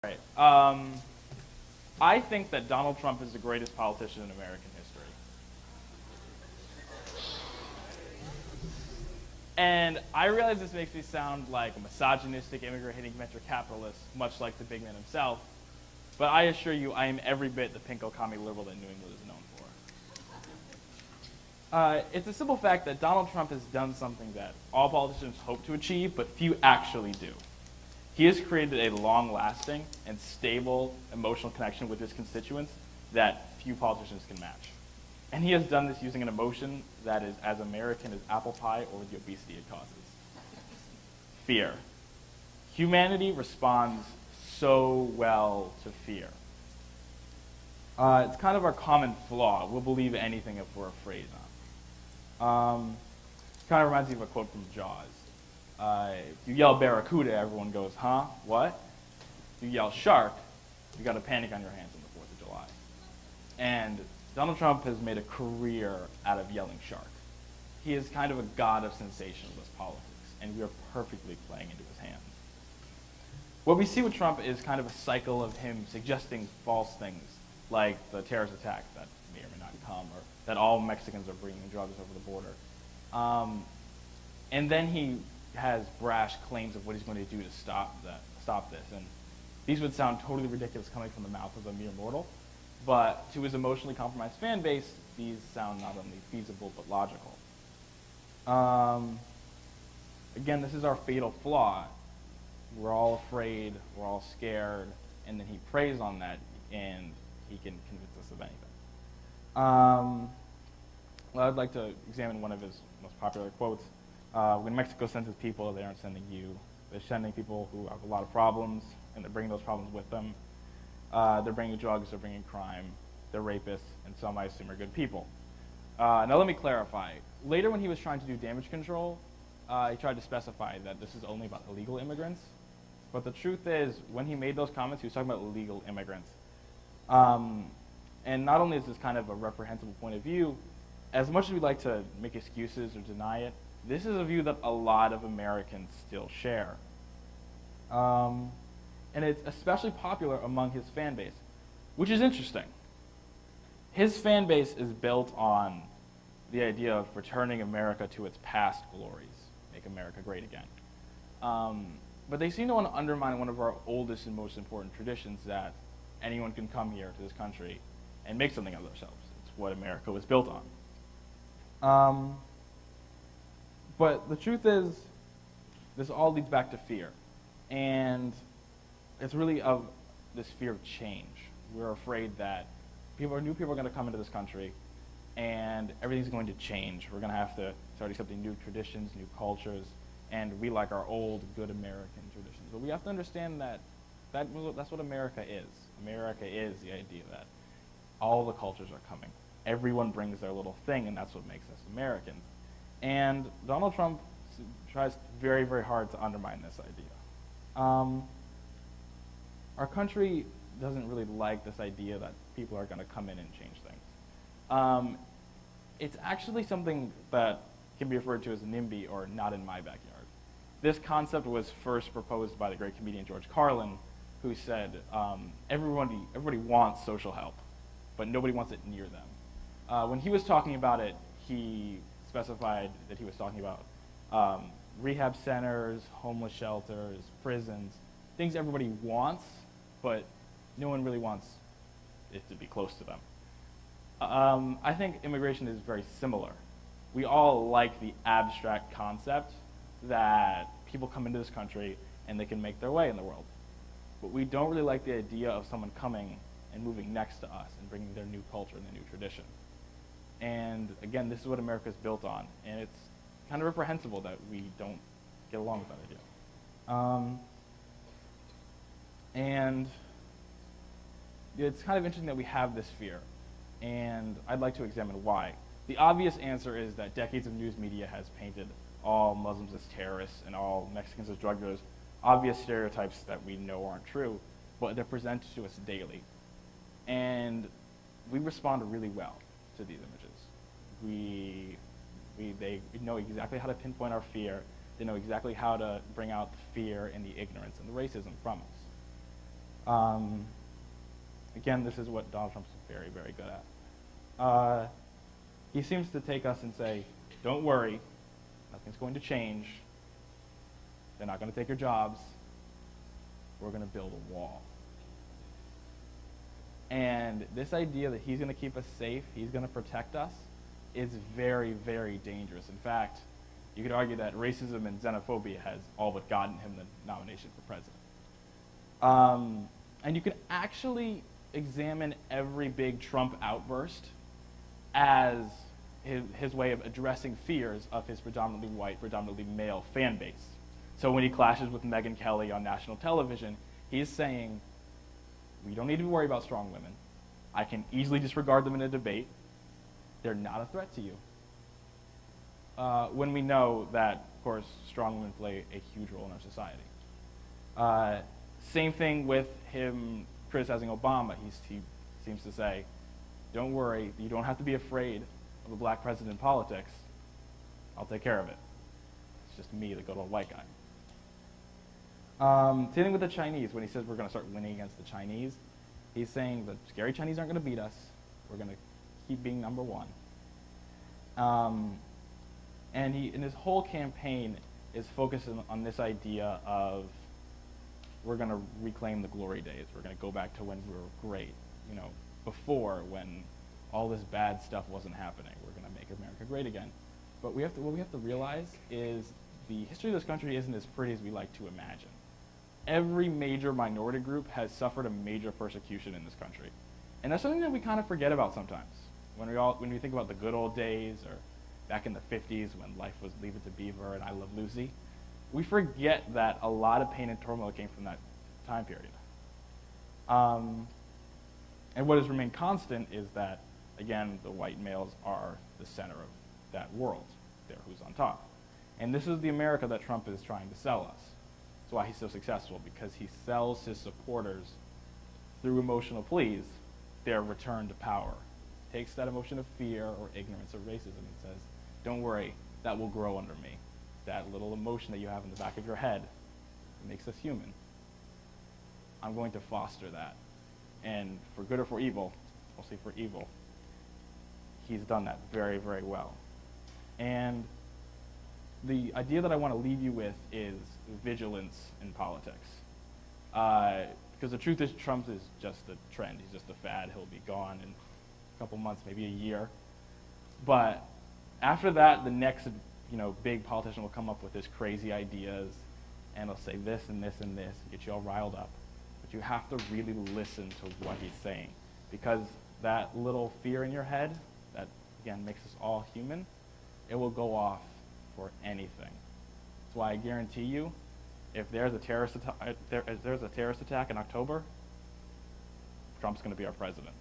Right. I think that Donald Trump is the greatest politician in American history. And I realize this makes me sound like a misogynistic, immigrant-hating venture capitalist, much like the big man himself. But I assure you, I am every bit the pinko commie liberal that New England is known for. It's a simple fact that Donald Trump has done something that all politicians hope to achieve, but few actually do. He has created a long-lasting and stable emotional connection with his constituents that few politicians can match. And he has done this using an emotion that is as American as apple pie or the obesity it causes. Fear. Humanity responds so well to fear. It's kind of our common flaw. We'll believe anything if we're afraid enough. It kind of reminds me of a quote from Jaws. If you yell barracuda, everyone goes, huh? What? If you yell shark, you got a panic on your hands on the 4th of July. And Donald Trump has made a career out of yelling shark. He is kind of a god of sensationalist politics, and we are perfectly playing into his hands. What we see with Trump is kind of a cycle of him suggesting false things, like the terrorist attack that may or may not come, or that all Mexicans are bringing drugs over the border. And then he has brash claims of what he's going to do to stop this. And these would sound totally ridiculous coming from the mouth of a mere mortal, but to his emotionally compromised fan base, these sound not only feasible but logical. Again, this is our fatal flaw. We're all afraid, we're all scared, and then he preys on that, and he can convince us of anything. Well, I'd like to examine one of his most popular quotes. When Mexico sends its people, they aren't sending you. They're sending people who have a lot of problems, and they're bringing those problems with them. They're bringing drugs, they're bringing crime, they're rapists, and some I assume are good people. Now let me clarify. Later when he was trying to do damage control, he tried to specify that this is only about illegal immigrants. But the truth is, when he made those comments, he was talking about illegal immigrants. And not only is this kind of a reprehensible point of view, as much as we'd like to make excuses or deny it, this is a view that a lot of Americans still share. And it's especially popular among his fan base, which is interesting. His fan base is built on the idea of returning America to its past glories, make America great again. But they seem to want to undermine one of our oldest and most important traditions, that anyone can come here to this country and make something of themselves. It's what America was built on. But the truth is, this all leads back to fear. And it's really of this fear of change. We're afraid that new people are going to come into this country, and everything's going to change. We're going to have to start accepting new traditions, new cultures, and we like our old, good American traditions. But we have to understand that that's what America is. America is the idea that all the cultures are coming. Everyone brings their little thing, and that's what makes us Americans. And Donald Trump tries very, very hard to undermine this idea. Our country doesn't really like this idea that people are going to come in and change things. It's actually something that can be referred to as NIMBY, or not in my backyard. This concept was first proposed by the great comedian George Carlin, who said, everybody wants social help, but nobody wants it near them. When he was talking about it, he specified that he was talking about rehab centers, homeless shelters, prisons, things everybody wants, but no one really wants it to be close to them. I think immigration is very similar. We all like the abstract concept that people come into this country and they can make their way in the world. But we don't really like the idea of someone coming and moving next to us and bringing their new culture and their new tradition. And again, this is what America is built on, and it's kind of reprehensible that we don't get along with that idea. And it's kind of interesting that we have this fear, and I'd like to examine why. The obvious answer is that decades of news media has painted all Muslims as terrorists and all Mexicans as drug dealers, obvious stereotypes that we know aren't true, but they're presented to us daily. And we respond really well to these images. They know exactly how to pinpoint our fear. They know exactly how to bring out the fear and the ignorance and the racism from Again, this is what Donald Trump's very, very good at. He seems to take us and say, don't worry, nothing's going to change. They're not going to take your jobs. We're going to build a wall. And this idea that he's going to keep us safe, he's going to protect us, is very, very dangerous. In fact, you could argue that racism and xenophobia has all but gotten him the nomination for president. And you can actually examine every big Trump outburst as his way of addressing fears of his predominantly white, predominantly male fan base. So when he clashes with Megyn Kelly on national television, he's saying, we don't need to worry about strong women. I can easily disregard them in a debate. They're not a threat to you. When we know that, of course, strong women play a huge role in our society. Same thing with him criticizing Obama. He seems to say, don't worry, you don't have to be afraid of a black president in politics. I'll take care of it. It's just me, the good old white guy. Same thing with the Chinese. When he says we're going to start winning against the Chinese, he's saying the scary Chinese aren't going to beat us. We're going to keep being number one. And his whole campaign is focused on this idea of we're going to reclaim the glory days. We're going to go back to when we were great, before, when all this bad stuff wasn't happening. We're going to make America great again. But what we have to realize is the history of this country isn't as pretty as we like to imagine. Every major minority group has suffered a major persecution in this country. And that's something that we kind of forget about sometimes. When we think about the good old days, or back in the 50s when life was Leave It to Beaver and I Love Lucy, we forget that a lot of pain and turmoil came from that time period. And what has remained constant is that, again, the white males are the center of that world. They're who's on top. And this is the America that Trump is trying to sell us. That's why he's so successful, because he sells his supporters through emotional pleas their return to power. Takes that emotion of fear or ignorance or racism and says, don't worry, that will grow under me. That little emotion that you have in the back of your head, it makes us human. I'm going to foster that. And for good or for evil, mostly for evil, he's done that very, very well. And the idea that I want to leave you with is vigilance in politics. Because the truth is, Trump is just a trend. He's just a fad. He'll be gone in a couple months, maybe a year. But after that, the next big politician will come up with his crazy ideas, and he'll say this and this and this, get you all riled up. But you have to really listen to what he's saying, because that little fear in your head that, again, makes us all human, it will go off for anything. That's why I guarantee you, if there's a terrorist attack in October, Trump's going to be our president,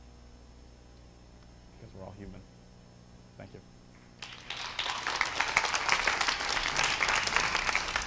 because we're all human. Thank you.